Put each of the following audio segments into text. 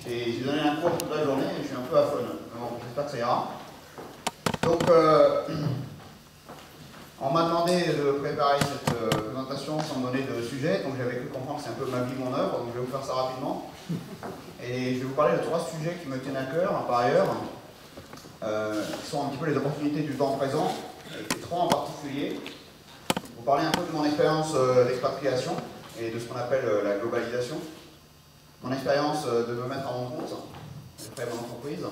J'ai donné un cours toute la journée et je suis un peu à fun. Bon, j'espère que ça ira. Donc, on m'a demandé de préparer cette présentation sans me donner de sujet, donc j'avais cru comprendre que c'est un peu ma vie, mon œuvre, donc je vais vous faire ça rapidement. Et je vais vous parler de 3 sujets qui me tiennent à cœur, par ailleurs, qui sont un petit peu les opportunités du temps présent, et 3 en particulier. Vous parler un peu de mon expérience d'expatriation et de ce qu'on appelle la globalisation, mon expérience de me mettre à mon compte, de créer mon entreprise,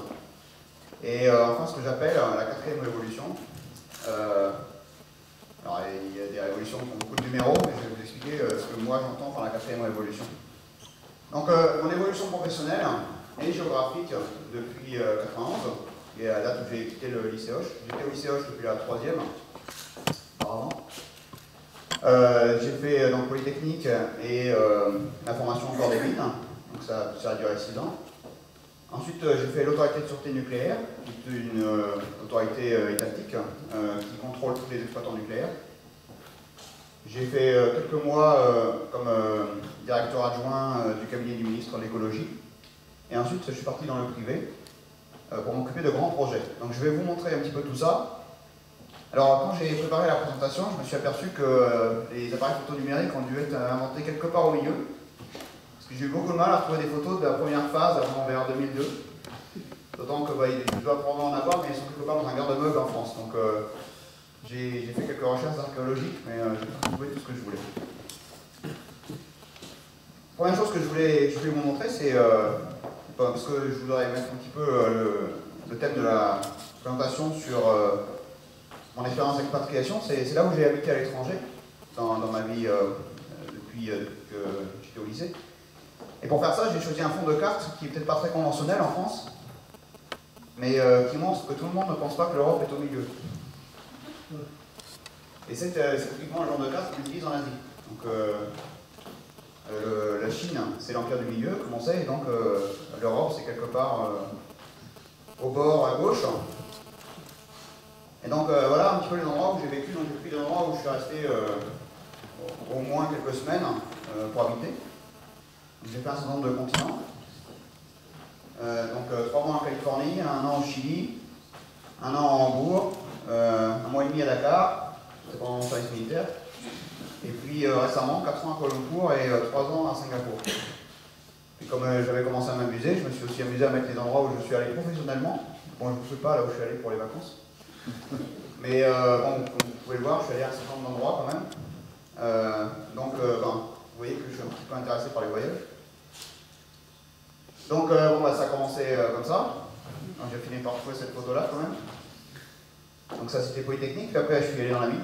et enfin ce que j'appelle la 4e révolution. Alors il y a des révolutions qui ont beaucoup de numéros, mais je vais vous expliquer ce que moi j'entends par la 4e révolution. Donc mon évolution professionnelle et géographique depuis 91, et à la date où j'ai quitté le lycée Hoche. J'étais au lycée Hoche depuis la 3e, auparavant. J'ai fait donc Polytechnique et la formation au corps des mines, donc ça a duré 6 ans. Ensuite, j'ai fait l'autorité de sûreté nucléaire, qui est une autorité étatique qui contrôle tous les exploitants nucléaires. J'ai fait quelques mois comme directeur adjoint du cabinet du ministre de l'écologie. Et ensuite, je suis parti dans le privé pour m'occuper de grands projets. Donc je vais vous montrer un petit peu tout ça. Alors quand j'ai préparé la présentation, je me suis aperçu que les appareils photo numériques ont dû être inventés quelque part au milieu. Parce que j'ai eu beaucoup de mal à trouver des photos de la première phase avant vers 2002. D'autant que il doit probablement en avoir, mais ils sont quelque part dans un garde-meuble en France. Donc j'ai fait quelques recherches archéologiques, mais j'ai pas trouvé tout ce que je voulais. Première chose que je voulais vous montrer, c'est parce que je voudrais mettre un petit peu le thème de la présentation sur mon expérience d'expatriation. C'est là où j'ai habité à l'étranger, dans ma vie depuis que j'étais au lycée. Et pour faire ça, j'ai choisi un fond de carte qui est peut-être pas très conventionnel en France, mais qui montre que tout le monde ne pense pas que l'Europe est au milieu. Et c'est typiquement le genre de carte qu'on utilise en Asie. Donc la Chine, c'est l'empire du milieu, comme on sait, et donc l'Europe, c'est quelque part au bord à gauche. Et donc voilà un petit peu les endroits où j'ai vécu. Donc j'ai pris des endroits où je suis resté au moins quelques semaines pour habiter. J'ai fait un certain nombre de continents. Donc 3 mois en Californie, 1 an au Chili, 1 an à Hambourg, 1 mois et demi à Dakar, c'est pendant mon service militaire. Et puis récemment, 4 ans à Kuala Lumpur et 3 ans à Singapour. Et comme j'avais commencé à m'amuser, je me suis aussi amusé à mettre les endroits où je suis allé professionnellement. Bon, je ne vous fais pas là où je suis allé pour les vacances. Mais bon, comme vous pouvez le voir, je suis allé à un certain nombre d'endroits quand même. Vous voyez que je suis un petit peu intéressé par les voyages. Donc ça a commencé comme ça. J'ai fini par trouver cette photo-là quand même. Donc ça c'était Polytechnique, puis après je suis allé dans la mine.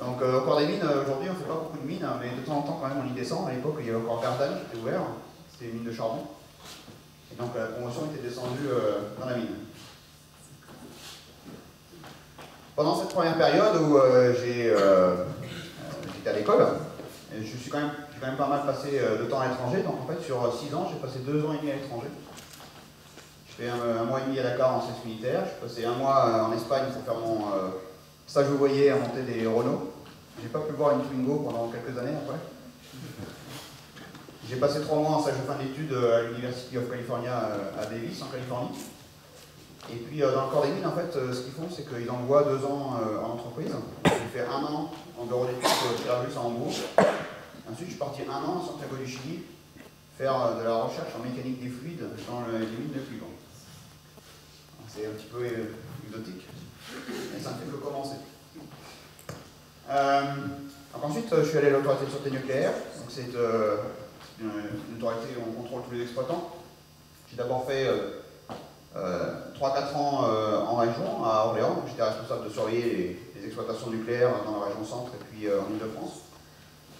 Donc au corps des mines, aujourd'hui on ne fait pas beaucoup de mines, mais de temps en temps quand même on y descend. À l'époque il y avait encore Gardanne qui était ouvert, c'était une mine de charbon. Et donc la promotion était descendue dans la mine. Pendant cette première période où j'étais à l'école, j'ai quand même pas mal passé de temps à l'étranger, donc en fait sur 6 ans j'ai passé 2 ans et demi à l'étranger. J'ai fait 1 mois et demi à Dakar en service militaire, j'ai passé 1 mois en Espagne pour faire mon stage ouvrier à monter des Renault. J'ai pas pu voir une Twingo pendant quelques années après. J'ai passé 3 mois en stage de fin d'études à l'University of California à Davis en Californie. Et puis dans le corps des mines, en fait, ce qu'ils font, c'est qu'ils envoient 2 ans en entreprise. J'ai fait 1 an en bureau d'études chez Airbus à Hambourg. Ensuite, je suis parti 1 an à Santiago du Chili faire de la recherche en mécanique des fluides dans les mines de cuivre. C'est un petit peu exotique, mais ça ne fait que commencer. Ensuite, je suis allé à l'autorité de sûreté nucléaire. Donc c'est une autorité où on contrôle tous les exploitants. J'ai d'abord fait 3-4 ans en région, à Orléans. J'étais responsable de surveiller les exploitations nucléaires dans la région centre et puis en Ile-de-France.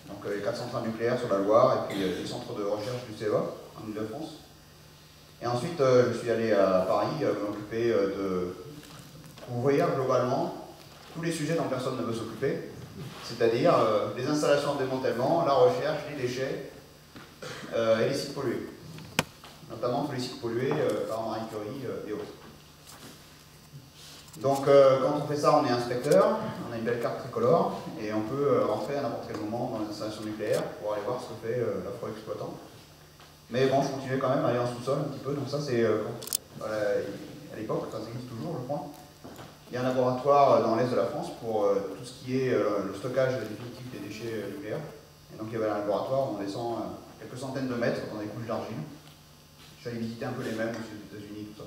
Donc les 4 centrales nucléaires sur la Loire et puis les centres de recherche du CEA en Ile-de-France. Et ensuite, je suis allé à Paris m'occuper de couvrir globalement tous les sujets dont personne ne veut s'occuper, c'est-à-dire les installations de démantèlement, la recherche, les déchets et les sites pollués. Notamment tous les sites pollués par Marie Curie et autres. Donc quand on fait ça, on est inspecteur, on a une belle carte tricolore, et on peut rentrer à n'importe quel moment dans les installations nucléaires pour aller voir ce que fait l'affreux exploitant. Mais bon, je continuais quand même à aller en sous-sol un petit peu, donc ça c'est à l'époque, ça existe toujours, je crois. Il y a un laboratoire dans l'est de la France pour tout ce qui est le stockage définitif des déchets nucléaires. Et donc il y avait un laboratoire où on descend quelques centaines de mètres dans des couches d'argile. Je suis allé visiter un peu les mêmes aussi aux États-Unis, tout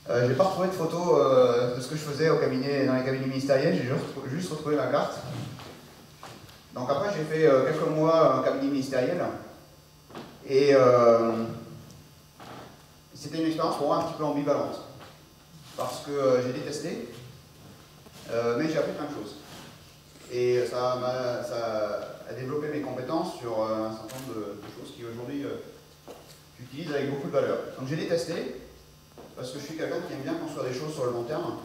ça. J'ai pas retrouvé de photos de ce que je faisais dans les cabinets ministériels, j'ai juste retrouvé ma carte. Donc après j'ai fait quelques mois en cabinet ministériel et c'était une expérience pour moi un petit peu ambivalente parce que j'ai détesté, mais j'ai appris plein de choses. Et ça a développé mes compétences sur un certain nombre de choses qui aujourd'hui j'utilise avec beaucoup de valeur. Donc j'ai détesté parce que je suis quelqu'un qui aime bien construire des choses sur le long terme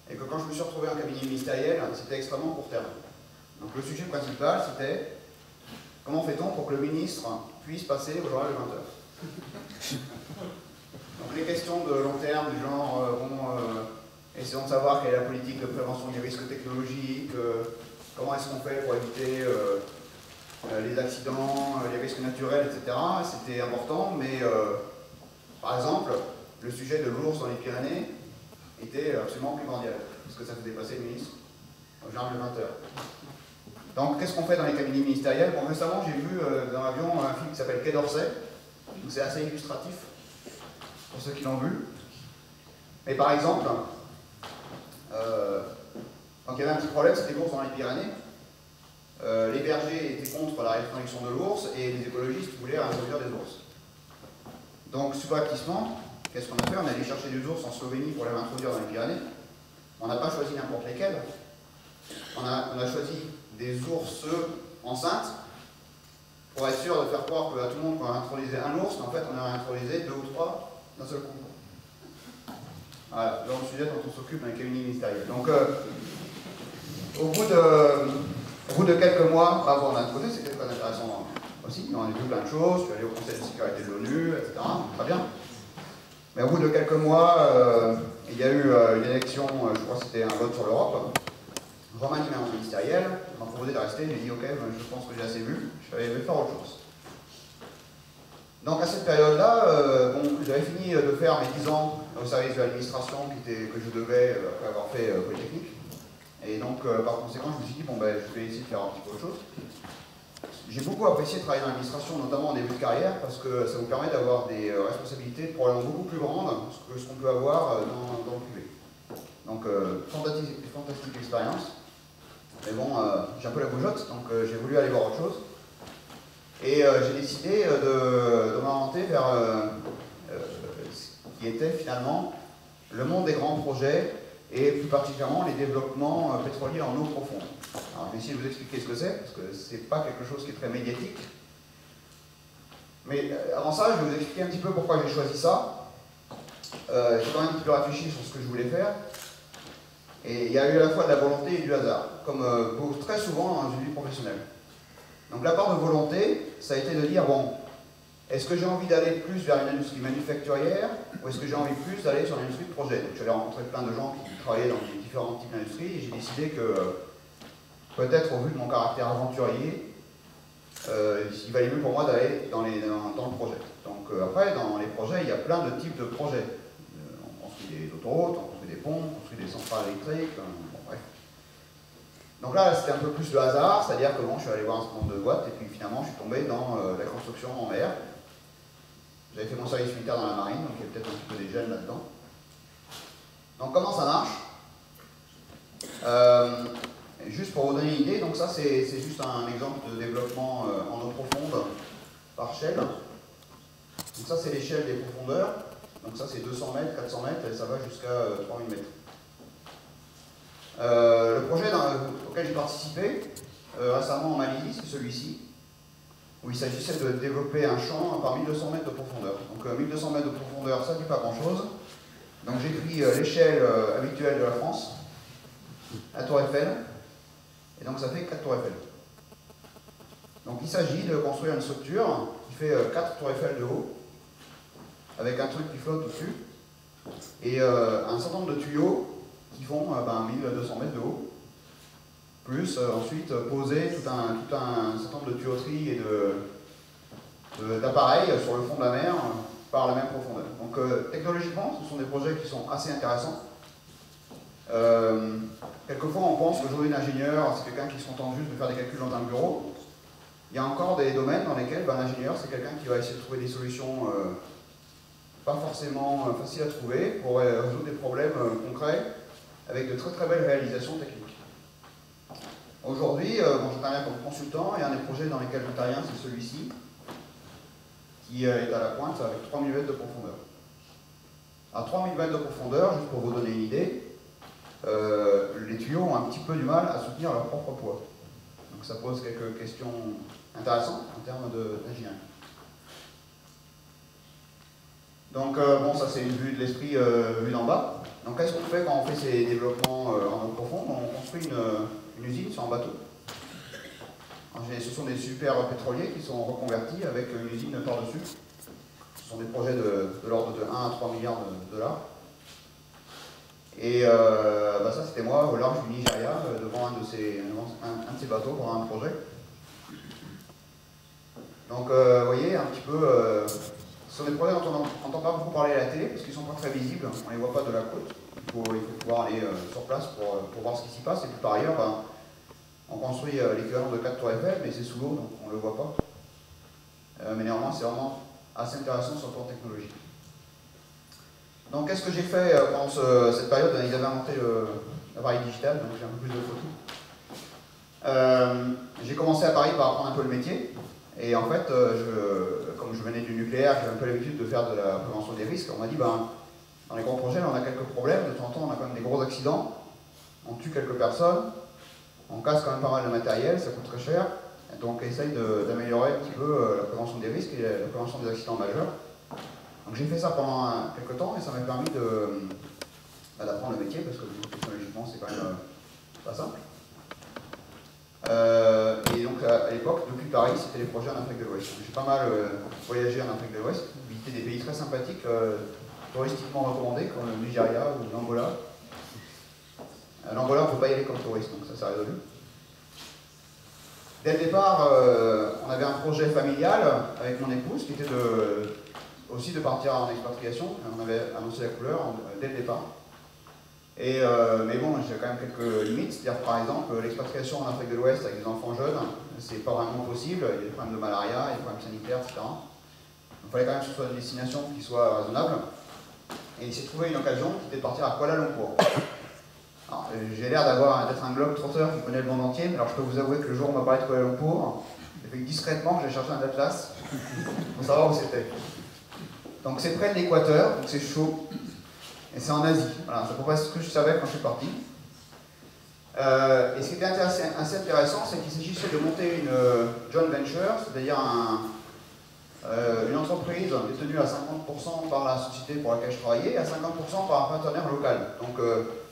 et que quand je me suis retrouvé en cabinet ministériel, c'était extrêmement court terme. Donc le sujet principal, c'était comment fait-on pour que le ministre puisse passer au journal de 20h. Donc les questions de long terme, du genre, essayons de savoir quelle est la politique de prévention des risques technologiques, comment est-ce qu'on fait pour éviter les accidents, les risques naturels, etc. C'était important, mais par exemple, le sujet de l'ours dans les Pyrénées était absolument primordial, parce que ça faisait passer le ministre au journal de 20h. Donc, qu'est-ce qu'on fait dans les cabinets ministériels? Bon, récemment, j'ai vu dans l'avion un film qui s'appelle Quai d'Orsay. C'est assez illustratif pour ceux qui l'ont vu. Mais par exemple, donc il y avait un petit problème, c'était l'ours dans les Pyrénées. Les bergers étaient contre la réintroduction de l'ours et les écologistes voulaient réintroduire des ours. Donc, subrepticement, qu'est-ce qu'on a fait? On est allé chercher des ours en Slovénie pour les réintroduire dans les Pyrénées. On n'a pas choisi n'importe lesquels. On a choisi des ours enceintes pour être sûr de faire croire à tout le monde qu'on a introduisé un ours, mais en fait on a introduisé 2 ou 3 d'un seul coup. Voilà, là on sujet dont on s'occupe dans les cabinets ministériels. Donc au bout de quelques mois, bon, d'un côté c'était très intéressant aussi, on a vu plein de choses, je suis allé au Conseil de sécurité de l'ONU, etc. Très bien. Mais au bout de quelques mois, il y a eu une élection, je crois que c'était un vote sur l'Europe. Remaniement ministériel, on m'a proposé de rester, j'ai dit ok, je pense que j'ai assez vu, je vais faire autre chose. Donc à cette période-là, j'avais fini de faire mes 10 ans au service de l'administration que je devais après avoir fait Polytechnique. Et donc par conséquent, je me suis dit, bon ben je vais essayer de faire un petit peu autre chose. J'ai beaucoup apprécié de travailler dans l'administration, notamment en début de carrière, parce que ça vous permet d'avoir des responsabilités probablement beaucoup plus grandes que ce qu'on peut avoir dans le privé. Donc fantastique expérience. Mais bon, j'ai un peu la bougeotte, donc j'ai voulu aller voir autre chose. Et j'ai décidé de m'orienter vers ce qui était finalement le monde des grands projets et plus particulièrement les développements pétroliers en eau profonde. Alors, je vais essayer de vous expliquer ce que c'est, parce que c'est pas quelque chose qui est très médiatique. Mais avant ça, je vais vous expliquer un petit peu pourquoi j'ai choisi ça. J'ai quand même un petit peu réfléchi sur ce que je voulais faire. Et il y a eu à la fois de la volonté et du hasard, comme très souvent dans une vie professionnelle. Donc la part de volonté, ça a été de dire, bon, est-ce que j'ai envie d'aller plus vers une industrie manufacturière, ou est-ce que j'ai envie plus d'aller sur l'industrie de projet? Donc j'allais rencontrer plein de gens qui travaillaient dans les différents types d'industries, et j'ai décidé que, peut-être au vu de mon caractère aventurier, il valait mieux pour moi d'aller dans le projet. Donc après, dans les projets, il y a plein de types de projets. On construit des autoroutes, on construit des ponts, on construit des centrales électriques, bon, bref. Donc là, c'était un peu plus de hasard, c'est-à-dire que bon, je suis allé voir un certain nombre de boîtes, et puis finalement, je suis tombé dans la construction en mer. J'avais fait mon service militaire dans la marine, donc il y a peut-être un petit peu des gènes là-dedans. Donc comment ça marche? Juste pour vous donner une idée, donc ça c'est juste un exemple de développement en eau profonde par Shell. Donc ça c'est l'échelle des profondeurs. Donc ça c'est 200 mètres, 400 mètres et ça va jusqu'à 3000 mètres. Le projet auquel j'ai participé récemment en Malaisie, c'est celui-ci, où il s'agissait de développer un champ par 1200 mètres de profondeur. Donc 1200 mètres de profondeur, ça ne dit pas grand-chose. Donc j'ai pris l'échelle habituelle de la France, la tour Eiffel, et donc ça fait 4 tours Eiffel. Donc il s'agit de construire une structure qui fait 4 tours Eiffel de haut, avec un truc qui flotte au-dessus, et un certain nombre de tuyaux qui font 1200 mètres de haut, plus ensuite poser tout un certain nombre de tuyauteries et d'appareils sur le fond de la mer par la même profondeur. Donc technologiquement, ce sont des projets qui sont assez intéressants. Quelquefois, on pense qu'aujourd'hui, l'ingénieur, c'est quelqu'un qui se contente juste de faire des calculs dans un bureau. Il y a encore des domaines dans lesquels l'ingénieur, c'est quelqu'un qui va essayer de trouver des solutions pas forcément faciles à trouver pour résoudre des problèmes concrets avec de très très belles réalisations techniques. Aujourd'hui, j'interviens comme consultant et un des projets dans lesquels j'interviens, c'est celui-ci, qui est à la pointe avec 3000 mètres de profondeur. À 3000 mètres de profondeur, juste pour vous donner une idée, les tuyaux ont un petit peu du mal à soutenir leur propre poids. Donc ça pose quelques questions intéressantes en termes d'ingénierie. Donc bon, ça c'est une vue de l'esprit vue d'en bas. Donc qu'est-ce qu'on fait quand on fait ces développements en eau profonde? On construit une usine sur un bateau. Ce sont des super pétroliers qui sont reconvertis avec une usine par-dessus. Ce sont des projets de l'ordre de 1 à 3 milliards de dollars. Et ça c'était moi au large du Nigeria, devant un de ces bateaux pour un projet. Donc vous voyez un petit peu, ce sont des projets dont on n'entend pas beaucoup parler à la télé, parce qu'ils ne sont pas très visibles, on ne les voit pas de la côte. Il faut pouvoir aller sur place pour voir ce qui s'y passe. Et puis par ailleurs, on construit l'équivalent de 4 tours Eiffel, mais c'est sous l'eau, donc on ne le voit pas. Mais néanmoins, c'est vraiment assez intéressant sur le plan technologique. Donc qu'est-ce que j'ai fait pendant cette période? Ils avaient inventé l'appareil digital, donc j'ai un peu plus de photos. J'ai commencé à Paris par apprendre un peu le métier. Et en fait, comme je venais du nucléaire, j'avais un peu l'habitude de faire de la prévention des risques. On m'a dit, dans les gros projets, on a quelques problèmes. De temps en temps, on a quand même des gros accidents. On tue quelques personnes. On casse quand même pas mal de matériel, ça coûte très cher. Et donc, essaye d'améliorer un petit peu la prévention des risques et la prévention des accidents majeurs. Donc j'ai fait ça pendant quelques temps et ça m'a permis d'apprendre le métier parce que technologiquement c'est quand même pas simple. Et donc à l'époque, depuis Paris, c'était les projets en Afrique de l'Ouest. J'ai pas mal voyagé en Afrique de l'Ouest, visité des pays très sympathiques, touristiquement recommandés comme le Nigeria ou l'Angola. L'Angola, on ne peut pas y aller comme touriste, donc ça c'est résolu. Dès le départ, on avait un projet familial avec mon épouse qui était aussi de partir en expatriation. On avait annoncé la couleur dès le départ. Mais bon, j'ai quand même quelques limites. C'est-à-dire, par exemple, l'expatriation en Afrique de l'Ouest avec des enfants jeunes, c'est pas vraiment possible. Il y a des problèmes de malaria, il y a des problèmes sanitaires, etc. Donc, il fallait quand même que ce soit une destination qui soit raisonnable. Et il s'est trouvé une occasion qui était de partir à Kuala Lumpur. J'ai l'air d'être un globe trotteur qui connaît le monde entier, mais alors je peux vous avouer que le jour où on m'a parlé de Kuala Lumpur, j'ai fait discrètement que j'ai cherché un atlas pour savoir où c'était. Donc c'est près de l'équateur, donc c'est chaud, et c'est en Asie. Voilà, c'est à peu près ce que je savais quand je suis parti. Et ce qui était assez intéressant, c'est qu'il s'agissait de monter une joint venture, c'est-à-dire une entreprise détenue à 50% par la société pour laquelle je travaillais et à 50% par un partenaire local. Donc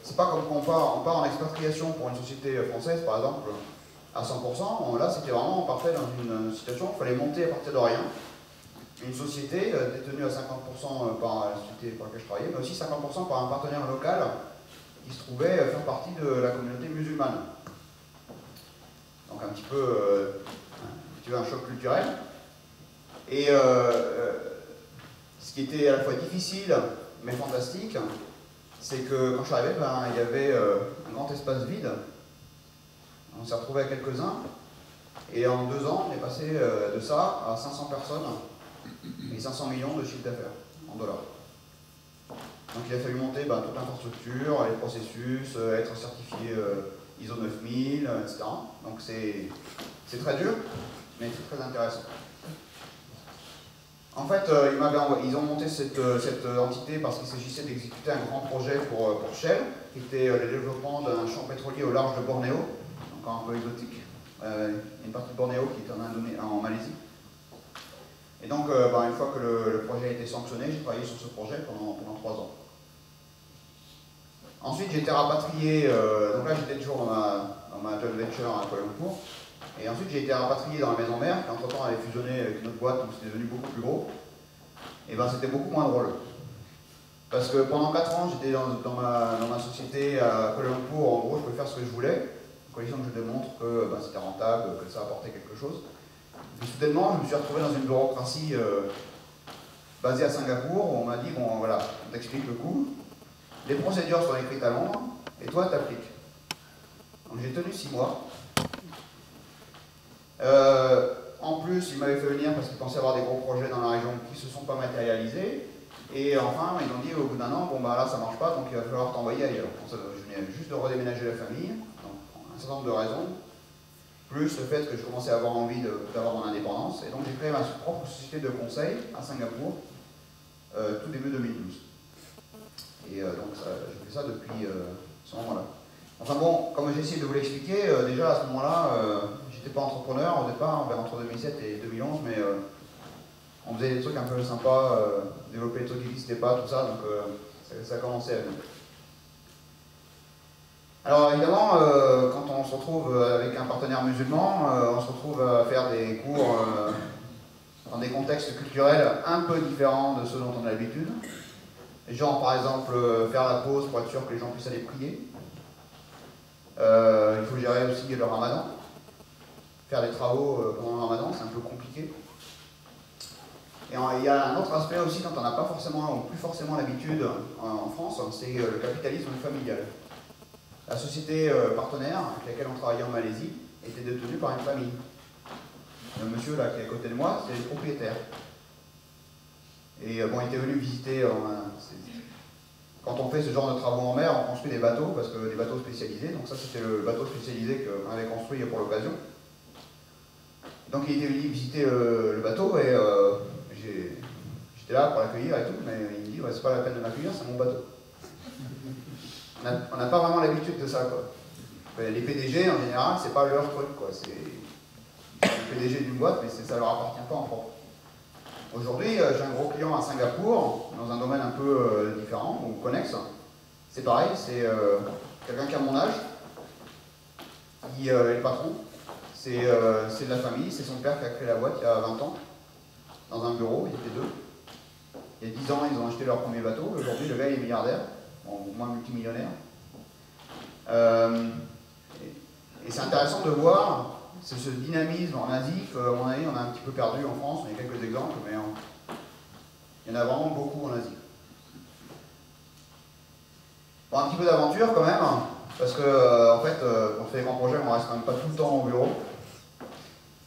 c'est pas comme quand on part en expatriation pour une société française, par exemple, à 100%. Là, c'était vraiment, on partait dans une situation où il fallait monter à partir de rien. Une société détenue à 50% par la société pour laquelle je travaillais, mais aussi 50% par un partenaire local qui se trouvait faire partie de la communauté musulmane. Donc un petit peu un choc culturel. Et ce qui était à la fois difficile mais fantastique, c'est que quand je suis arrivé, il y avait un grand espace vide. On s'est retrouvé à quelques-uns, et en 2 ans, on est passé de ça à 500 personnes et 500 millions de chiffre d'affaires en dollars. Donc il a fallu monter toute l'infrastructure, les processus, être certifié ISO 9000, etc. Donc c'est très dur, mais c'est très intéressant. En fait, ils ont monté cette entité parce qu'il s'agissait d'exécuter un grand projet pour Shell, qui était le développement d'un champ pétrolier au large de Bornéo, encore un peu exotique. Il y a une partie de Bornéo qui est en Malaisie. Et donc, une fois que le projet a été sanctionné, j'ai travaillé sur ce projet pendant 3 ans. Ensuite, j'ai été rapatrié, donc là j'étais toujours dans ma joint venture à Kuala Lumpur. Et ensuite, j'ai été rapatrié dans la maison mère, qui entre-temps avait fusionné avec une autre boîte, donc c'était devenu beaucoup plus gros. Et c'était beaucoup moins drôle. Parce que pendant 4 ans, j'étais dans ma société à Kuala Lumpur, en gros, je pouvais faire ce que je voulais, à condition que je démontre que c'était rentable, que ça apportait quelque chose. Et soudainement, je me suis retrouvé dans une bureaucratie basée à Singapour, où on m'a dit, bon voilà, on t'explique le coup, les procédures sont écrites à Londres, et toi t'appliques. Donc j'ai tenu 6 mois. En plus, ils m'avaient fait venir parce qu'ils pensaient avoir des gros projets dans la région qui ne se sont pas matérialisés. Et enfin, ils ont dit au bout d'un an, bon bah là ça marche pas, donc il va falloir t'envoyer ailleurs. Je venais juste de redéménager la famille, donc un certain nombre de raisons, plus le fait que je commençais à avoir envie d'avoir mon indépendance. Et donc j'ai créé ma propre société de conseil à Singapour, tout début 2012. Et donc j'ai fait ça depuis ce moment-là. Enfin bon, comme j'ai essayé de vous l'expliquer, déjà à ce moment-là, j'étais pas entrepreneur au départ, entre 2007 et 2011, mais on faisait des trucs un peu sympas, développer des trucs qui n'existaient pas, tout ça, donc ça a commencé à venir. Alors évidemment, quand on se retrouve avec un partenaire musulman, on se retrouve à faire des cours dans des contextes culturels un peu différents de ceux dont on a l'habitude. Genre par exemple faire la pause pour être sûr que les gens puissent aller prier. Il faut gérer aussi le ramadan. Faire des travaux pendant le ramadan, c'est un peu compliqué. Et il y a un autre aspect aussi dont on n'a pas forcément, ou plus forcément l'habitude en France, c'est le capitalisme familial. La société partenaire avec laquelle on travaillait en Malaisie était détenue par une famille. Le monsieur là qui est à côté de moi, c'est le propriétaire. Et bon, il était venu visiter. Quand on fait ce genre de travaux en mer, on construit des bateaux, parce que des bateaux spécialisés. Donc ça, c'était le bateau spécialisé qu'on avait construit pour l'occasion. Donc il était venu visiter le bateau et j'étais là pour l'accueillir et tout, mais il me dit ouais, c'est pas la peine de m'accueillir, c'est mon bateau. On n'a pas vraiment l'habitude de ça, quoi. Les PDG en général, c'est pas leur truc, quoi. C'est le PDG d'une boîte, mais ça leur appartient pas en propre. Aujourd'hui, j'ai un gros client à Singapour, dans un domaine un peu différent, ou connexe. C'est pareil, c'est quelqu'un qui a mon âge, qui est le patron. C'est de la famille, c'est son père qui a créé la boîte il y a 20 ans, dans un bureau, ils étaient 2. Il y a 10 ans, ils ont acheté leur premier bateau. Aujourd'hui, le gars est milliardaire, bon, au moins multimillionnaire. Et c'est intéressant de voir ce dynamisme en Asie qu'à mon avis, on a un petit peu perdu en France. Il y a quelques exemples, mais il y en a vraiment beaucoup en Asie. Bon, un petit peu d'aventure quand même, parce que en fait, quand on fait des grands projets, on reste quand même pas tout le temps au bureau.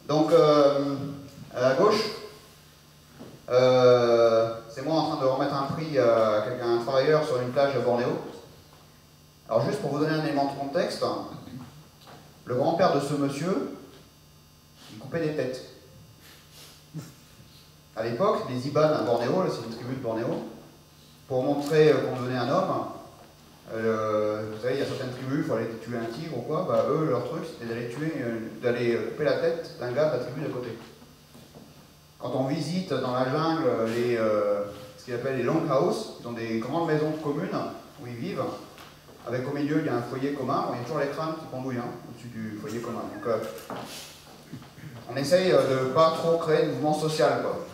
Donc, à gauche, c'est moi en train de remettre un prix à un travailleur sur une plage à Bornéo. Alors juste pour vous donner un élément de contexte, le grand-père de ce monsieur, il coupait des têtes. À l'époque, les Iban à Bornéo, c'est une tribu de Bornéo, pour montrer qu'on devenait un homme, vous savez, il y a certaines tribus, il faut aller tuer un tigre ou quoi, bah, eux, leur truc, c'était d'aller couper la tête d'un gars de la tribu d'à côté. Quand on visite dans la jungle ce qu'ils appellent les long houses, qui sont des grandes maisons communes où ils vivent, avec au milieu il y a un foyer commun, il y a toujours les crânes qui pendouillent au-dessus du foyer commun. Donc on essaye de ne pas trop créer de mouvement social, quoi.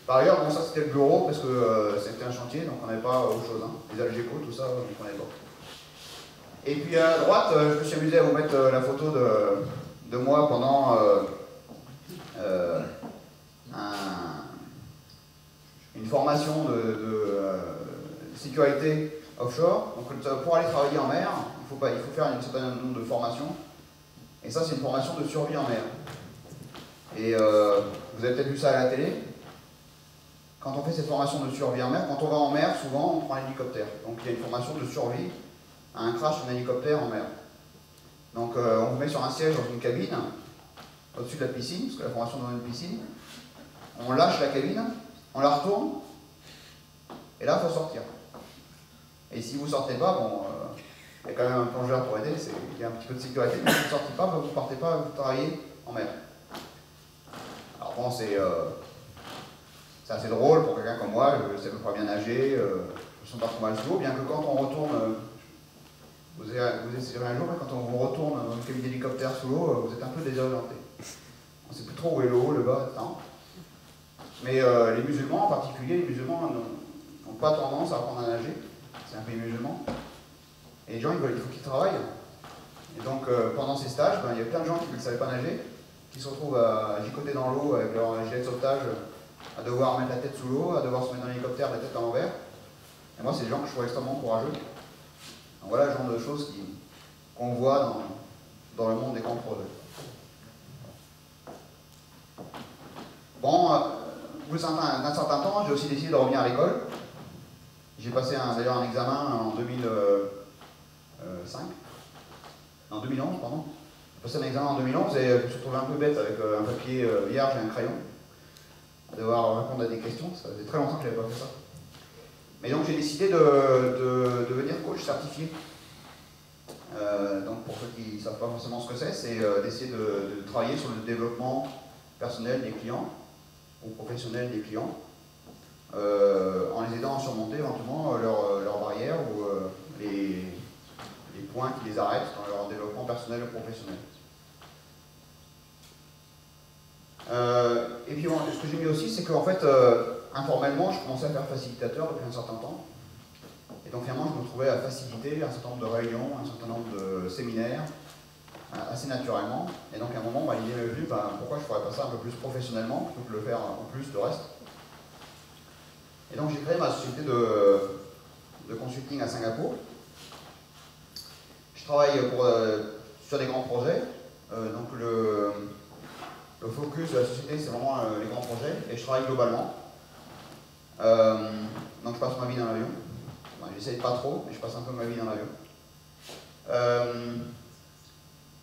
Par ailleurs, bon, ça c'était le bureau parce que c'était un chantier, donc on n'avait pas autre chose. Les algécos, tout ça, on ne connaît pas. Et puis à droite, je me suis amusé à vous mettre la photo de moi pendant une formation de sécurité offshore. Donc pour aller travailler en mer, il faut faire un certain nombre de formations. Et ça, c'est une formation de survie en mer. Et vous avez peut-être vu ça à la télé. Quand on fait cette formation de survie en mer, quand on va en mer, souvent on prend un hélicoptère. Donc il y a une formation de survie à un crash d'un hélicoptère en mer. Donc on vous met sur un siège dans une cabine, au-dessus de la piscine, parce que la formation est dans une piscine. On lâche la cabine, on la retourne, et là il faut sortir. Et si vous ne sortez pas, bon, il y a quand même un plongeur pour aider, il y a un petit peu de sécurité, mais si vous ne sortez pas, vous ne partez pas, vous travaillez en mer. Alors bon, c'est assez drôle pour quelqu'un comme moi, je sais à peu près bien nager, je me sens pas trop mal sous l'eau, bien que quand on retourne, vous essayerez un jour, mais quand on vous retourne dans une cabine d'hélicoptère sous l'eau, vous êtes un peu désorienté. On ne sait plus trop où est le haut, le bas, etc. Mais les musulmans en particulier, les musulmans n'ont pas tendance à apprendre à nager, c'est un pays musulman. Et les gens, il faut qu'ils travaillent. Et donc pendant ces stages, il y a plein de gens qui ne savaient pas nager. qui se retrouvent à gigoter dans l'eau avec leur gilet de sauvetage, à devoir mettre la tête sous l'eau, à devoir se mettre dans l'hélicoptère la tête à l'envers. Et moi, c'est des gens que je trouve extrêmement courageux. Donc voilà le genre de choses qu'on voit dans le monde des grands projets. Bon, au bout d'un certain temps, j'ai aussi décidé de revenir à l'école. J'ai passé d'ailleurs un examen en 2005. En 2011, pardon. J'ai passé un examen en 2011 et je me suis retrouvé un peu bête avec un papier vierge et un crayon. À devoir répondre à des questions, ça faisait très longtemps que je n'avais pas fait ça. Mais donc j'ai décidé de devenir coach certifié. Donc pour ceux qui ne savent pas forcément ce que c'est d'essayer de travailler sur le développement personnel des clients ou professionnel des clients, en les aidant à surmonter éventuellement leurs barrières ou les points qui les arrêtent dans leur développement personnel ou professionnel. Et puis bon, ce que j'ai mis aussi, c'est qu'en fait, informellement, je commençais à faire facilitateur depuis un certain temps. Et donc finalement, je me trouvais à faciliter un certain nombre de réunions, un certain nombre de séminaires, assez naturellement. Et donc à un moment, l'idée m'est venue, pourquoi je ne ferais pas ça un peu plus professionnellement, plutôt que de le faire en plus de reste. Et donc j'ai créé ma société de consulting à Singapour. Je travaille sur des grands projets. Donc le focus de la société, c'est vraiment les grands projets. Et je travaille globalement. Donc je passe ma vie dans l'avion. J'essaye pas trop, mais je passe un peu ma vie dans l'avion.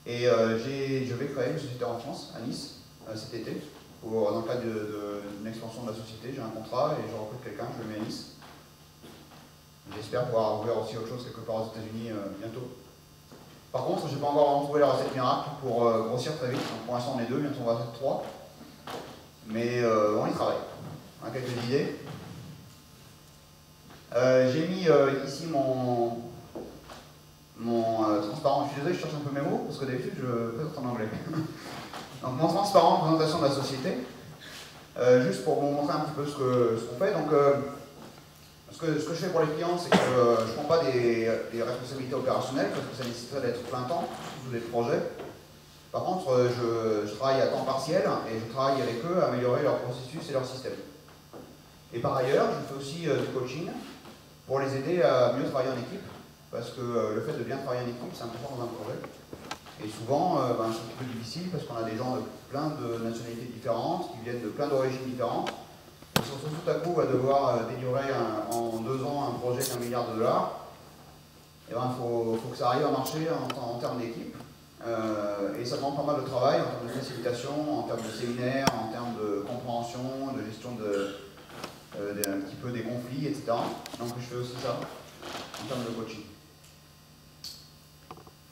Je vais créer une société en France, à Nice, cet été, dans le cadre d'une expansion de la société. J'ai un contrat et je recrute quelqu'un, je le mets à Nice. J'espère pouvoir ouvrir aussi autre chose quelque part aux États-Unis bientôt. Par contre, je n'ai pas encore trouvé la recette miracle pour grossir très vite. Donc, pour l'instant, on est deux, bientôt on va être trois. Mais on y travaille. On a quelques idées. J'ai mis ici mon transparent. Je suis désolé, je cherche un peu mes mots, parce que d'habitude, je présente en anglais. Donc, mon transparent, présentation de la société. Juste pour vous montrer un petit peu ce qu'on fait. Donc, ce que je fais pour les clients, c'est que je ne prends pas des responsabilités opérationnelles, parce que ça nécessiterait d'être plein temps sous des projets. Par contre, je travaille à temps partiel et je travaille avec eux à améliorer leur processus et leur système. Et par ailleurs, je fais aussi du coaching pour les aider à mieux travailler en équipe, parce que le fait de bien travailler en équipe, c'est important dans un projet. Et souvent, c'est un petit peu difficile parce qu'on a des gens de plein de nationalités différentes, qui viennent de plein d'origines différentes. Et si on se retrouve tout à coup à devoir délivrer en 2 ans un projet d'1 milliard $, il faut que ça arrive à marcher en termes d'équipe. Et ça demande pas mal de travail en termes de facilitation, en termes de séminaires, en termes de compréhension, de gestion un petit peu des conflits, etc. Donc je fais aussi ça en termes de coaching.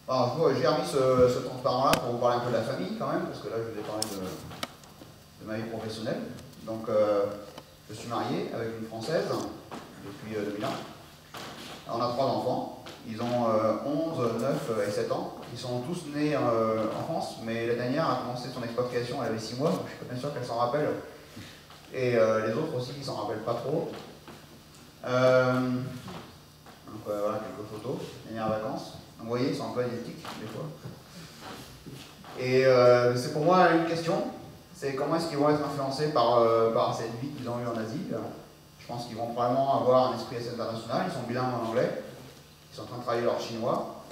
Alors, j'ai remis ce transparent-là pour vous parler un peu de la famille quand même, parce que là je vous ai parlé de ma vie professionnelle. Donc je suis marié avec une Française depuis 2001. On a 3 enfants. Ils ont 11, 9 et 7 ans. Ils sont tous nés en France, mais la dernière a commencé son expatriation, elle avait 6 mois, donc je suis pas bien sûr qu'elle s'en rappelle. Et les autres aussi, ils s'en rappellent pas trop. Donc voilà, quelques photos, dernières vacances. Donc, vous voyez, ils sont un peu analytiques des fois. Et c'est pour moi une question, c'est comment est-ce qu'ils vont être influencés par cette vie qu'ils ont eue en Asie. Je pense qu'ils vont probablement avoir un esprit assez international, ils sont bilingues en anglais, ils sont en train de travailler leur chinois.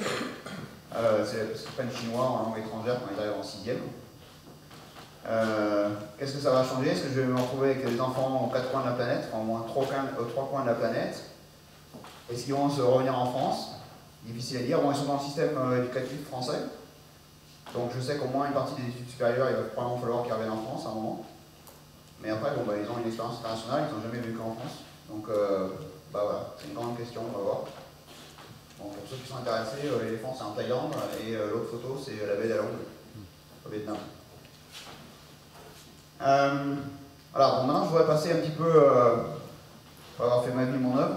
Parce qu'ils prennent chinois en langue étrangère quand ils arrivent en 6e. Qu'est-ce que ça va changer? Est-ce que je vais me retrouver avec des enfants aux 4 coins de la planète, enfin au moins 3 coins de la planète? Est-ce qu'ils vont se revenir en France? Difficile à dire. Bon, ils sont dans le système éducatif français. Donc je sais qu'au moins une partie des études supérieures, il va probablement falloir qu'ils reviennent en France à un moment. Mais après, ils ont une expérience internationale, ils n'ont jamais vécu en France. Donc voilà, c'est une grande question, on va voir. Bon, pour ceux qui sont intéressés, l'éléphant c'est en Thaïlande et l'autre photo c'est la baie d'Along, au Vietnam. Voilà, bon, maintenant je voudrais passer un petit peu, pour avoir fait ma vie, mon œuvre,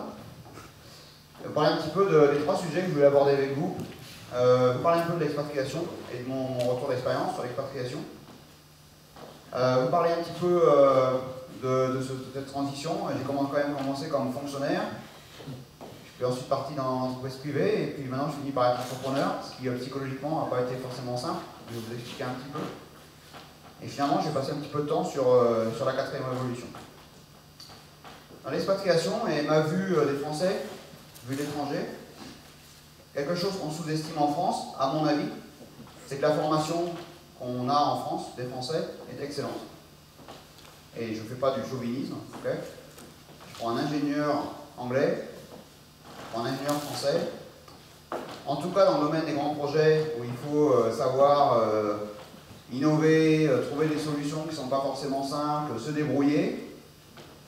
parler un petit peu des 3 sujets que je voulais aborder avec vous. Vous parler un peu de l'expatriation et de mon retour d'expérience sur l'expatriation. Vous parler un petit peu de cette transition. J'ai quand même commencé comme fonctionnaire. Je suis ensuite parti dans l'entreprise privée et puis maintenant je finis par être entrepreneur, ce qui psychologiquement n'a pas été forcément simple. Je vais vous expliquer un petit peu. Et finalement, j'ai passé un petit peu de temps sur la quatrième révolution. Dans l'expatriation, et ma vue des Français, vue d'étrangers, quelque chose qu'on sous-estime en France, à mon avis, c'est que la formation qu'on a en France, des Français, est excellente. Et je ne fais pas du chauvinisme, ok? Je prends un ingénieur anglais, je prends un ingénieur français. En tout cas, dans le domaine des grands projets, où il faut savoir innover, trouver des solutions qui ne sont pas forcément simples, se débrouiller,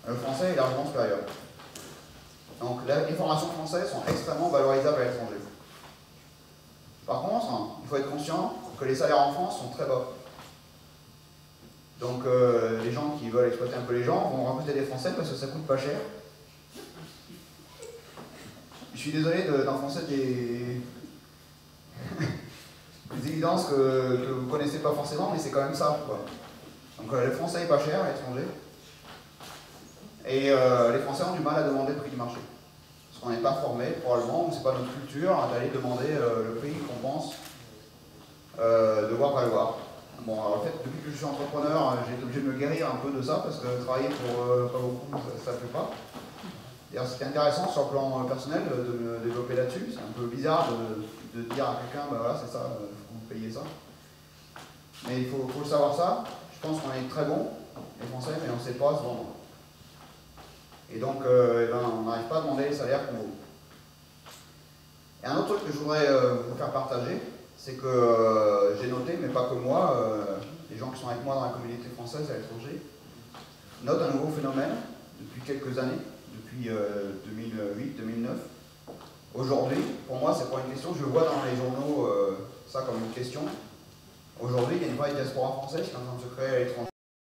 le français est largement supérieur. Donc les formations françaises sont extrêmement valorisables à l'étranger. Par contre, il faut être conscient que les salaires en France sont très bas. Donc les gens qui veulent exploiter un peu les gens vont recruter des Français parce que ça coûte pas cher. Je suis désolé d'enfoncer des évidences que vous ne connaissez pas forcément, mais c'est quand même ça, quoi. Donc le français est pas cher à l'étranger. Et les Français ont du mal à demander le prix du marché. Parce qu'on n'est pas formé, probablement, ou c'est pas notre culture d'aller demander le prix qu'on pense devoir valoir. Bon, alors, en fait, depuis que je suis entrepreneur, j'ai été obligé de me guérir un peu de ça, parce que travailler pour pas beaucoup, ça ne fait pas. D'ailleurs, c'était intéressant sur le plan personnel de me développer là-dessus. C'est un peu bizarre de dire à quelqu'un, ben voilà, c'est ça, il faut que vous payiez ça. Mais il faut le savoir ça. Je pense qu'on est très bons, les Français, mais on ne sait pas se vendre. Et donc, on n'arrive pas à demander les salaires qu'on vaut. Et un autre truc que je voudrais vous faire partager, c'est que j'ai noté, mais pas que moi, les gens qui sont avec moi dans la communauté française à l'étranger, notent un nouveau phénomène depuis quelques années, depuis 2008-2009. Aujourd'hui, pour moi, c'est pas une question, je vois dans les journaux ça comme une question. Aujourd'hui, il y a une vraie diaspora française qui est en train de se créer à l'étranger.